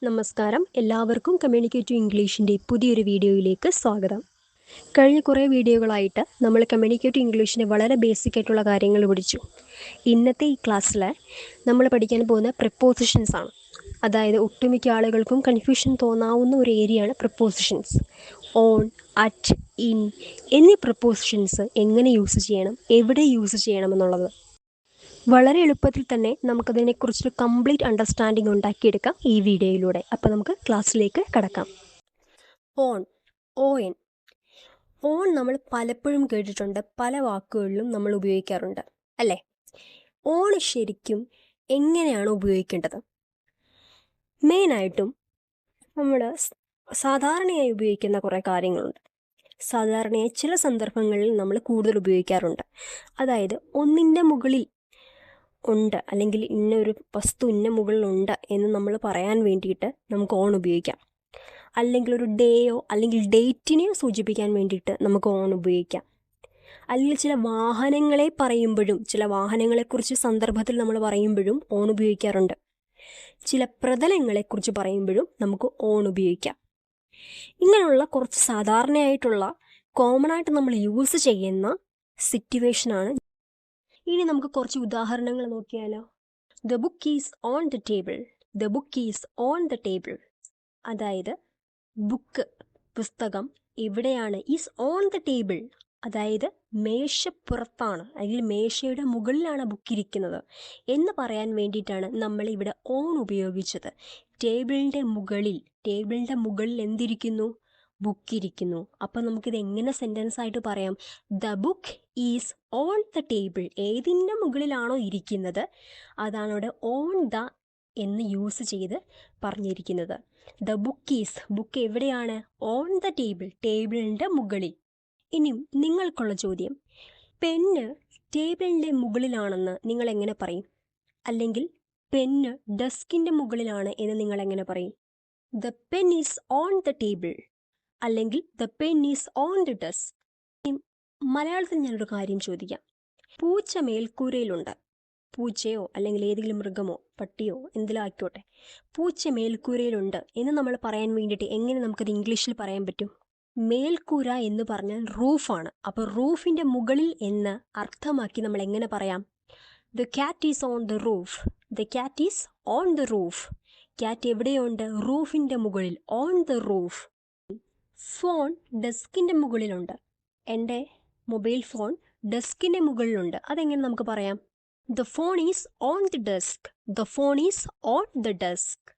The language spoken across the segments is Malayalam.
നമസ്കാരം, എല്ലാവർക്കും കമ്മ്യൂണിക്കേറ്റീവ് ഇംഗ്ലീഷിൻ്റെ പുതിയൊരു വീഡിയോയിലേക്ക് സ്വാഗതം. കഴിഞ്ഞ കുറേ വീഡിയോകളായിട്ട് നമ്മൾ കമ്മ്യൂണിക്കേറ്റീവ് ഇംഗ്ലീഷിൻ്റെ വളരെ ബേസിക് ആയിട്ടുള്ള കാര്യങ്ങൾ പഠിച്ചു. ഇന്നത്തെ ഈ ക്ലാസ്സിൽ നമ്മൾ പഠിക്കാൻ പോകുന്ന പ്രിപ്പോസിഷൻസ് ആണ്. അതായത് ഒട്ടുമിക്ക ആളുകൾക്കും കൺഫ്യൂഷൻ തോന്നാവുന്ന ഒരു ഏരിയയാണ് പ്രിപ്പോസിഷൻസ്. ഓൺ, അറ്റ്, ഇൻ എന്നീ പ്രിപ്പോസിഷൻസ് എങ്ങനെ യൂസ് ചെയ്യണം, എവിടെ യൂസ് ചെയ്യണം എന്നുള്ളത് വളരെ എളുപ്പത്തിൽ തന്നെ നമുക്കതിനെക്കുറിച്ചൊരു കംപ്ലീറ്റ് അണ്ടർസ്റ്റാൻഡിങ് ഉണ്ടാക്കിയെടുക്കാം ഈ വീഡിയോയിലൂടെ. അപ്പോൾ നമുക്ക് ക്ലാസ്സിലേക്ക് കടക്കാം. On, ON. ഓൺ നമ്മൾ പലപ്പോഴും കേട്ടിട്ടുണ്ട്, പല വാക്കുകളിലും നമ്മൾ ഉപയോഗിക്കാറുണ്ട് അല്ലേ? ഓൺ ശരിക്കും എങ്ങനെയാണ് ഉപയോഗിക്കേണ്ടത്? മെയിനായിട്ടും നമ്മൾ സാധാരണയായി ഉപയോഗിക്കുന്ന കുറേ കാര്യങ്ങളുണ്ട്. സാധാരണയായി ചില സന്ദർഭങ്ങളിൽ നമ്മൾ കൂടുതൽ ഉപയോഗിക്കാറുണ്ട്. അതായത് ഒന്നിൻ്റെ മുകളിൽ ഉണ്ട്, അല്ലെങ്കിൽ ഇന്നൊരു വസ്തു ഇന്ന മുകളിലുണ്ട് എന്ന് നമ്മൾ പറയാൻ വേണ്ടിയിട്ട് നമുക്ക് ഓൺ ഉപയോഗിക്കാം. അല്ലെങ്കിൽ ഒരു ഡേയോ അല്ലെങ്കിൽ ഡേറ്റിനെയോ സൂചിപ്പിക്കാൻ വേണ്ടിയിട്ട് നമുക്ക് ഓൺ ഉപയോഗിക്കാം. അല്ലെങ്കിൽ ചില വാഹനങ്ങളെ പറയുമ്പോഴും, ചില വാഹനങ്ങളെക്കുറിച്ച് സന്ദർഭത്തിൽ നമ്മൾ പറയുമ്പോഴും ഓൺ ഉപയോഗിക്കാറുണ്ട്. ചില പ്രതലങ്ങളെക്കുറിച്ച് പറയുമ്പോഴും നമുക്ക് ഓൺ ഉപയോഗിക്കാം. ഇങ്ങനെയുള്ള കുറച്ച് സാധാരണയായിട്ടുള്ള കോമൺ ആയിട്ട് നമ്മൾ യൂസ് ചെയ്യുന്ന സിറ്റുവേഷനാണ്. ഇനി നമുക്ക് കുറച്ച് ഉദാഹരണങ്ങൾ നോക്കിയാലോ. The book is on the table. The book is on the table. അതായത് ബുക്ക്, പുസ്തകം എവിടെയാണ്? Is on the table. അതായത് മേശപ്പുറത്താണ്, അല്ലെങ്കിൽ മേശയുടെ മുകളിലാണ് ബുക്ക് ഇരിക്കുന്നത് എന്ന് പറയാൻ വേണ്ടിയിട്ടാണ് നമ്മൾ ഇവിടെ ഓൺ ഉപയോഗിച്ചത്. ടേബിളിൻ്റെ മുകളിൽ എന്തിരിക്കുന്നു? ബുക്ക് ഇരിക്കുന്നു. അപ്പം നമുക്കിത് എങ്ങനെ സെൻറ്റൻസ് ആയിട്ട് പറയാം? The book is on the table. ഏതിൻ്റെ മുകളിലാണോ ഇരിക്കുന്നത് അതാണ് ഇവിടെ ഓൺ ദ എന്ന് യൂസ് ചെയ്ത് പറഞ്ഞിരിക്കുന്നത്. ദ ബുക്ക് ഈസ്, ബുക്ക് എവിടെയാണ്? ഓൺ ദ ടേബിൾ, ടേബിളിൻ്റെ മുകളിൽ. ഇനി നിങ്ങൾക്കുള്ള ചോദ്യം, പെന്ന് ടേബിളിൻ്റെ മുകളിലാണെന്ന് നിങ്ങൾ എങ്ങനെ പറയും? അല്ലെങ്കിൽ പെന്ന് ഡെസ്കിൻ്റെ മുകളിലാണ് എന്ന് നിങ്ങൾ എങ്ങനെ പറയും? The pen is on the table, അല്ലെങ്കിൽ the pen is on the desk. മലയാളത്തിൽ ഞാനൊരു കാര്യം ചോദിക്കാം. പൂച്ച മേൽക്കൂരയിലുണ്ട്. പൂച്ചയോ അല്ലെങ്കിൽ ഏതെങ്കിലും മൃഗമോ പട്ടിയോ എന്തെങ്കിലും ആയിക്കോട്ടെ, പൂച്ച മേൽക്കൂരയിലുണ്ട് എന്ന് നമ്മൾ പറയാൻ വേണ്ടിയിട്ട് എങ്ങനെ നമുക്കത് ഇംഗ്ലീഷിൽ പറയാൻ പറ്റും? മേൽക്കൂര എന്ന് പറഞ്ഞാൽ റൂഫാണ്. അപ്പോൾ റൂഫിൻ്റെ മുകളിൽ എന്ന് അർത്ഥമാക്കി നമ്മൾ എങ്ങനെ പറയാം? The cat is on the roof. The cat is on the roof. Cat എവിടെയുണ്ട്? റൂഫിൻ്റെ മുകളിൽ, ഓൺ ദ റൂഫ്. ഫോൺ ഡെസ്കിൻ്റെ മുകളിലുണ്ട്. എൻ്റെ മൊബൈൽ ഫോൺ ഡെസ്കിൻ്റെ മുകളിലുണ്ട്. അതെങ്ങനെ നമുക്ക് പറയാം? The phone is on the desk. The phone is on the desk.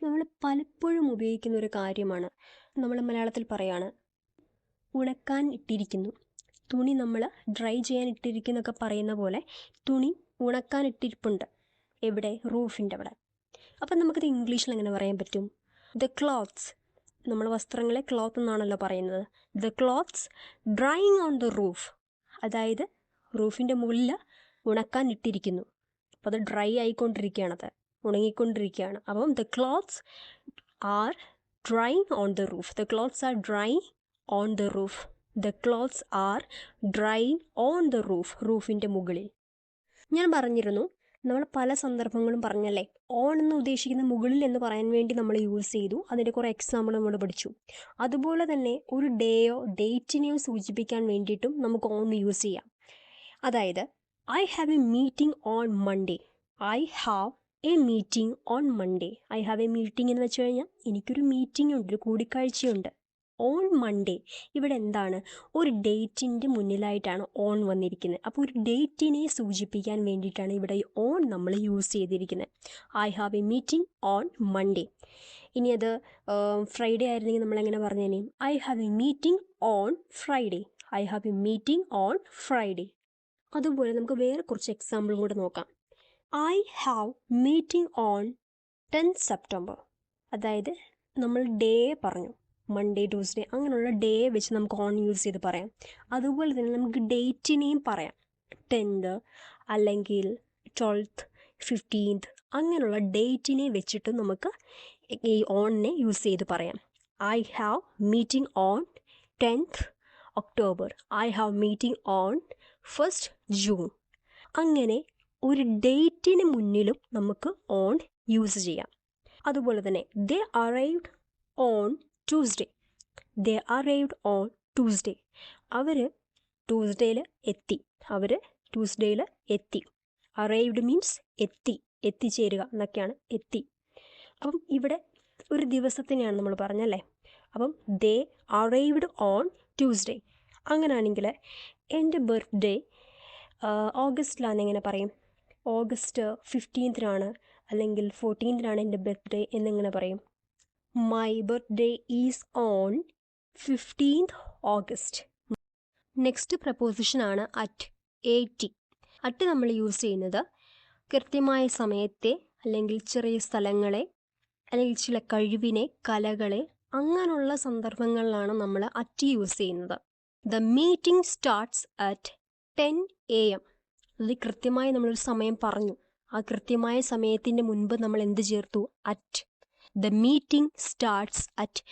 നമ്മൾ പലപ്പോഴും ഉപയോഗിക്കുന്ന ഒരു കാര്യമാണ്. നമ്മൾ മലയാളത്തിൽ പറയാണ് ഉണക്കാൻ ഇട്ടിരിക്കുന്നു. തുണി നമ്മൾ ഡ്രൈ ചെയ്യാൻ ഇട്ടിരിക്കുന്നൊക്കെ പറയുന്ന പോലെ തുണി ഉണക്കാൻ ഇട്ടിരിപ്പുണ്ട്. എവിടെ? റൂഫിൻ്റെ അവിടെ. അപ്പം നമുക്കത് ഇംഗ്ലീഷിൽ എങ്ങനെ പറയാൻ പറ്റും? ദ ക്ലോത്ത്സ്, നമ്മൾ വസ്ത്രങ്ങളെ ക്ലോത്ത് എന്നാണല്ലോ പറയുന്നത്. The clothes drying on the roof. അതായത് റൂഫിൻ്റെ മുകളിൽ ഉണക്കാൻ ഇട്ടിരിക്കുന്നു. അപ്പോൾ അത് ഡ്രൈ ആയിക്കൊണ്ടിരിക്കുകയാണത്, ഉണങ്ങിക്കൊണ്ടിരിക്കുകയാണ്. അപ്പം the clothes are drying on the roof. The clothes are drying on the roof. The clothes are drying on the roof. റൂഫിൻ്റെ മുകളിൽ. ഞാൻ പറഞ്ഞിരുന്നു, നമ്മൾ പല സന്ദർഭങ്ങളും പറഞ്ഞല്ലേ, ഓൺ എന്ന് ഉദ്ദേശിക്കുന്ന മുകളിൽ എന്ന് പറയാൻ വേണ്ടി നമ്മൾ യൂസ് ചെയ്തു. അതിൻ്റെ കുറേ എക്സാമ്പിൾ നമ്മൾ പഠിച്ചു. അതുപോലെ തന്നെ ഒരു ഡേയോ ഡേറ്റിനെയോ സൂചിപ്പിക്കാൻ വേണ്ടിയിട്ടും നമുക്ക് ഓൺ യൂസ് ചെയ്യാം. അതായത് I have a meeting on Monday. I have a meeting on Monday. I have a meeting എന്ന് വെച്ച് കഴിഞ്ഞാൽ എനിക്കൊരു മീറ്റിംഗ് ഉണ്ട്, ഒരു കൂടിക്കാഴ്ചയുണ്ട്. ഓൺ മൺഡേ ഇവിടെ എന്താണ്? ഒരു ഡേറ്റിൻ്റെ മുന്നിലായിട്ടാണ് ഓൺ വന്നിരിക്കുന്നത്. അപ്പോൾ ഒരു ഡേറ്റിനെ സൂചിപ്പിക്കാൻ വേണ്ടിയിട്ടാണ് ഇവിടെ ഓൺ നമ്മൾ യൂസ് ചെയ്തിരിക്കുന്നത്. I have a meeting on Monday. ഇനി അത് ഫ്രൈഡേ ആയിരുന്നെങ്കിൽ നമ്മളെങ്ങനെ പറഞ്ഞേനെ? I have a meeting on Friday. I have a meeting on Friday. അതുപോലെ നമുക്ക് വേറെ കുറച്ച് എക്സാമ്പിളും കൂടെ നോക്കാം. I have meeting on 10th September. അതായത് നമ്മൾ ഡേ പറഞ്ഞു, മൺഡേ, ട്യൂസ്ഡേ, അങ്ങനെയുള്ള ഡേ വെച്ച് നമുക്ക് ഓൺ യൂസ് ചെയ്ത് പറയാം. അതുപോലെ തന്നെ നമുക്ക് ഡേറ്റിനെയും പറയാം. 10th അല്ലെങ്കിൽ 12th, 15th അങ്ങനെയുള്ള ഡേറ്റിനെ വെച്ചിട്ട് നമുക്ക് ഈ ഓണിനെ യൂസ് ചെയ്ത് പറയാം. I have meeting on 10th October. I have meeting on 1st June. അങ്ങനെ ഒരു ഡേറ്റിന് മുന്നിലും നമുക്ക് ഓൺ യൂസ് ചെയ്യാം. അതുപോലെ തന്നെ they arrived on Tuesday. They arrived on Tuesday. അവർ ട്യൂസ്ഡേയിൽ എത്തി. അറൈവ്ഡ് മീൻസ് എത്തിച്ചേരുക എന്നൊക്കെയാണ് എത്തി. അപ്പം ഇവിടെ ഒരു ദിവസത്തിനെയാണ് നമ്മൾ പറഞ്ഞല്ലേ. അപ്പം ദേ അറൈവ്ഡ് ഓൺ ട്യൂസ്ഡേ. അങ്ങനെയാണെങ്കിൽ എൻ്റെ ബർത്ത്ഡേ ഓഗസ്റ്റിലാണെന്ന് എങ്ങനെ പറയും? ഓഗസ്റ്റ് 15 അല്ലെങ്കിൽ 14 എൻ്റെ ബർത്ത്ഡേ എന്നിങ്ങനെ പറയും. My birthday is on 15th August. Next പ്രപ്പോസിഷനാണ് അറ്റ്. അറ്റ് നമ്മൾ യൂസ് ചെയ്യുന്നത് കൃത്യമായ സമയത്തെ അല്ലെങ്കിൽ ചെറിയ സ്ഥലങ്ങളെ അല്ലെങ്കിൽ ചില കഴിവിനെ, കലകളെ, അങ്ങനെയുള്ള സന്ദർഭങ്ങളിലാണ് നമ്മൾ അറ്റ് യൂസ് ചെയ്യുന്നത്. The meeting starts at 10 AM. അത് കൃത്യമായി നമ്മളൊരു സമയം പറഞ്ഞു. ആ കൃത്യമായ സമയത്തിൻ്റെ മുൻപ് നമ്മൾ എന്ത് ചേർത്തു? At. The meeting starts at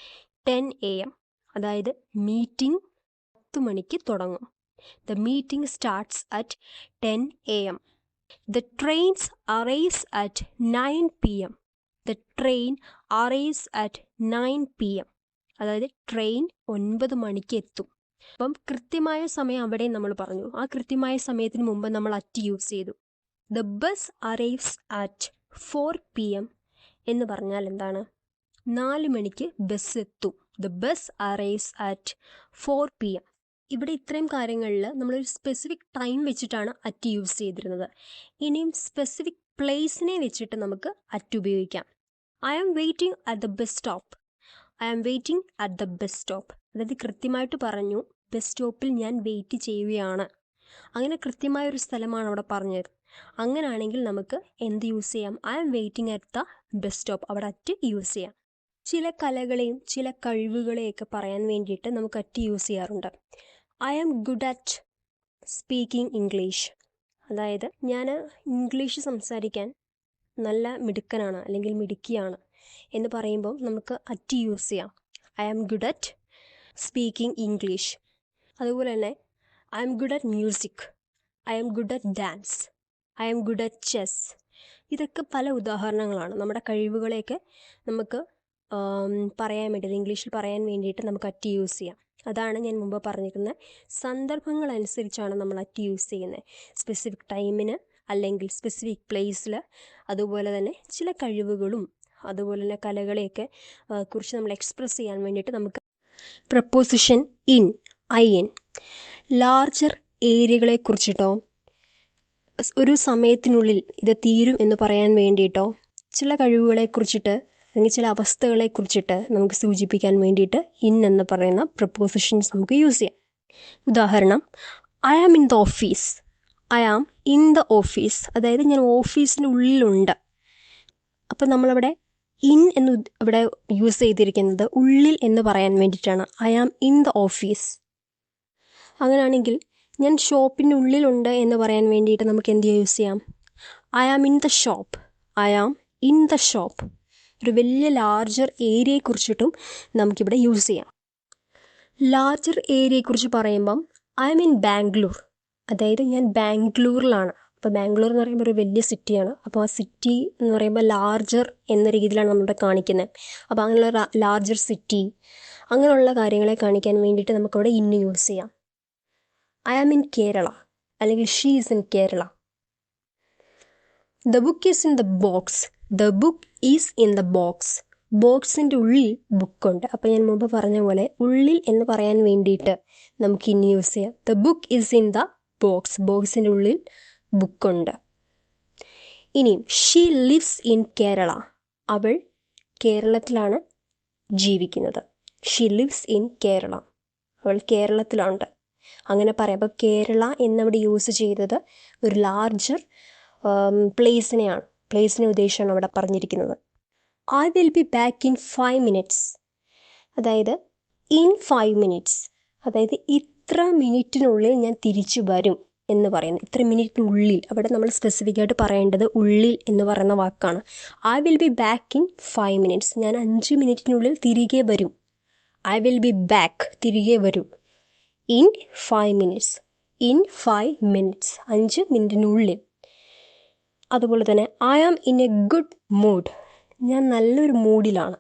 10 AM. അതായത് മീറ്റിംഗ് 10 മണിക്ക് തുടങ്ങും. The meeting starts at 10 AM. The trains arrives at 9 PM. The train arrives at 9 PM. അതായത് ട്രെയിൻ 9 മണിക്ക് എത്തും. അപ്പം കൃത്യമായ സമയം അവിടെ നമ്മൾ പറഞ്ഞു. ആ കൃത്യമായ സമയത്തിന് മുമ്പ് നമ്മൾ അറ്റ് യൂസ് ചെയ്തു. The bus arrives at 4 PM എന്ന് പറഞ്ഞാൽ എന്താണ്? 4 മണിക്ക് ബസ് എത്തും. The bus arrives at 4 PM. ഇവിടെ ഇത്രയും കാര്യങ്ങളിൽ നമ്മളൊരു സ്പെസിഫിക് ടൈം വെച്ചിട്ടാണ് അറ്റ് യൂസ് ചെയ്തിരുന്നത്. ഇനിയും സ്പെസിഫിക് പ്ലേസിനെ വെച്ചിട്ട് നമുക്ക് അറ്റ് ഉപയോഗിക്കാം. I am waiting at the bus stop. അതായത് കൃത്യമായിട്ട് പറഞ്ഞു, ബസ് സ്റ്റോപ്പിൽ ഞാൻ വെയിറ്റ് ചെയ്യുകയാണ്. അങ്ങനെ കൃത്യമായൊരു സ്ഥലമാണ് അവിടെ പറഞ്ഞത്. അങ്ങനെയാണെങ്കിൽ നമുക്ക് എന്ത് യൂസ് ചെയ്യാം? I am waiting at the bus stop. അവിടെ അറ്റ് യൂസ് ചെയ്യാം. ചില കലകളെയും ചില കഴിവുകളെയൊക്കെ പറയാൻ വേണ്ടിയിട്ട് നമുക്ക് അറ്റ് യൂസ് ചെയ്യാറുണ്ട്. I am good at speaking English. അതായത് ഞാൻ ഇംഗ്ലീഷ് സംസാരിക്കാൻ നല്ല മിടുക്കനാണ് അല്ലെങ്കിൽ മിടുക്കിയാണ് എന്ന് പറയുമ്പോൾ നമുക്ക് അറ്റ് യൂസ് ചെയ്യാം. I am good at speaking English. അതുപോലെ തന്നെ I am good at music. I am good at dance. I am good at chess. ഇതൊക്കെ പല ഉദാഹരണങ്ങളാണ്. നമ്മുടെ കഴിവുകളെയൊക്കെ നമുക്ക് പറയാൻ വേണ്ടി, ഇംഗ്ലീഷിൽ പറയാൻ വേണ്ടിയിട്ട് നമുക്ക് അറ്റ് യൂസ് ചെയ്യാം. അതാണ് ഞാൻ മുമ്പ് പറഞ്ഞിരിക്കുന്നത്. സന്ദർഭങ്ങളനുസരിച്ചാണ് നമ്മൾ അറ്റ് യൂസ് ചെയ്യുന്നത്. സ്പെസിഫിക് ടൈമിന് അല്ലെങ്കിൽ സ്പെസിഫിക് പ്ലേസിൽ. അതുപോലെ തന്നെ ചില കഴിവുകളും അതുപോലെ തന്നെ കലകളെയൊക്കെ കുറിച്ച് നമ്മൾ എക്സ്പ്രസ് ചെയ്യാൻ വേണ്ടിയിട്ട് നമുക്ക് പ്രപ്പോസിഷൻ ഇൻ. ലാർജർ ഏരിയകളെ കുറിച്ചിട്ടോ ഒരു സമയത്തിനുള്ളിൽ ഇത് തീരും എന്ന് പറയാൻ വേണ്ടിയിട്ടോ ചില കഴിവുകളെ കുറിച്ചിട്ട് അല്ലെങ്കിൽ ചില അവസ്ഥകളെ കുറിച്ചിട്ട് നമുക്ക് സൂചിപ്പിക്കാൻ വേണ്ടിയിട്ട് ഇൻ എന്ന് പറയുന്ന പ്രപ്പോസിഷൻസ് നമുക്ക് യൂസ് ചെയ്യാം. ഉദാഹരണം, I am in the office. I am in the office. അതായത് ഞാൻ ഓഫീസിൻ്റെ ഉള്ളിലുണ്ട്. അപ്പം നമ്മളവിടെ ഇൻ എന്ന് ഇവിടെ യൂസ് ചെയ്തിരിക്കുന്നത് ഉള്ളിൽ എന്ന് പറയാൻ വേണ്ടിയിട്ടാണ്. I am in the office. അങ്ങനെയാണെങ്കിൽ ഞാൻ ഷോപ്പിൻ്റെ ഉള്ളിലുണ്ട് എന്ന് പറയാൻ വേണ്ടിയിട്ട് നമുക്ക് എന്ത് യൂസ് ചെയ്യാം? I am in the shop. I am in the shop. ഒരു വലിയ ലാർജർ ഏരിയയെക്കുറിച്ചിട്ടും നമുക്കിവിടെ യൂസ് ചെയ്യാം. ലാർജർ ഏരിയയെക്കുറിച്ച് പറയുമ്പം ഐ ആം ഇൻ ബാംഗ്ലൂർ. അതായത് ഞാൻ ബാംഗ്ലൂരിലാണ്. അപ്പോൾ ബാംഗ്ലൂർ എന്ന് പറയുമ്പോൾ ഒരു വലിയ സിറ്റിയാണ്. അപ്പോൾ ആ സിറ്റി എന്ന് പറയുമ്പോൾ ലാർജർ എന്ന രീതിയിലാണ് നമ്മളിവിടെ കാണിക്കുന്നത്. അപ്പോൾ അങ്ങനെയുള്ള ലാർജർ സിറ്റി അങ്ങനെയുള്ള കാര്യങ്ങളെ കാണിക്കാൻ വേണ്ടിയിട്ട് നമുക്കവിടെ ഇന്ന് യൂസ് ചെയ്യാം. ഐ ആം ഇൻ കേരള അല്ലെങ്കിൽ she is in Kerala. The book is in the box. The book is in the box. ബോക്സിൻ്റെ ഉള്ളിൽ ബുക്കുണ്ട്. അപ്പോൾ ഞാൻ മുമ്പ് പറഞ്ഞ പോലെ ഉള്ളിൽ എന്ന് പറയാൻ വേണ്ടിയിട്ട് നമുക്ക് ഇന്ന് യൂസ് ചെയ്യാം. The book is in the box. ബോക്സിൻ്റെ ഉള്ളിൽ ബുക്കുണ്ട്. ഇനിയും ഷീ ലിവ്സ് ഇൻ കേരള. അവൾ കേരളത്തിലാണ് ജീവിക്കുന്നത്. She lives in Kerala. അവൾ കേരളത്തിലുണ്ട്. അങ്ങനെ പറയാം. അപ്പോൾ കേരള എന്നവിടെ യൂസ് ചെയ്തത് ഒരു ലാർജർ പ്ലേസിനെ ഉദ്ദേശിച്ചാണ് അവിടെ പറഞ്ഞിരിക്കുന്നത്. I will be back in 5 minutes. അതായത് ഇൻ 5 minutes. അതായത് ഇത്ര മിനിറ്റിനുള്ളിൽ ഞാൻ തിരിച്ചു വരും എന്ന് പറയുന്നത്. ഇത്ര മിനിറ്റിനുള്ളിൽ. അവിടെ നമ്മൾ സ്പെസിഫിക് ആയിട്ട് പറയേണ്ടത് ഉള്ളിൽ എന്ന് പറയുന്ന വാക്കാണ്. I will be back in 5 minutes. ഞാൻ 5 മിനിറ്റിനുള്ളിൽ തിരികെ വരും. ഐ വിൽ ബി ബാക്ക്, തിരികെ വരും. In 5 minutes. In 5 minutes. 5 മിനിറ്റിനുള്ളിൽ. അതുപോലെ തന്നെ I am in a good mood. ഞാൻ നല്ലൊരു മൂഡിലാണ്.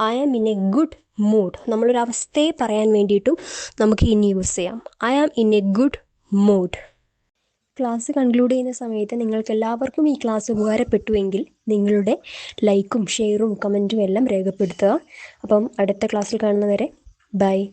I am in a good mood. നമ്മളൊരു അവസ്ഥയെ പറയാൻ വേണ്ടിയിട്ടും നമുക്ക് ഇനി യൂസ് ചെയ്യാം. I am in a good mood. Class conclude ചെയ്യുന്ന സമയത്ത് നിങ്ങൾക്ക് എല്ലാവർക്കും ഈ ക്ലാസ് ഉപകാരപ്പെട്ടുവെങ്കിൽ നിങ്ങളുടെ ലൈക്കും ഷെയറും കമൻറ്റും എല്ലാം രേഖപ്പെടുത്തുക. അപ്പം അടുത്ത ക്ലാസ്സിൽ കാണുന്നവരെ ബൈ.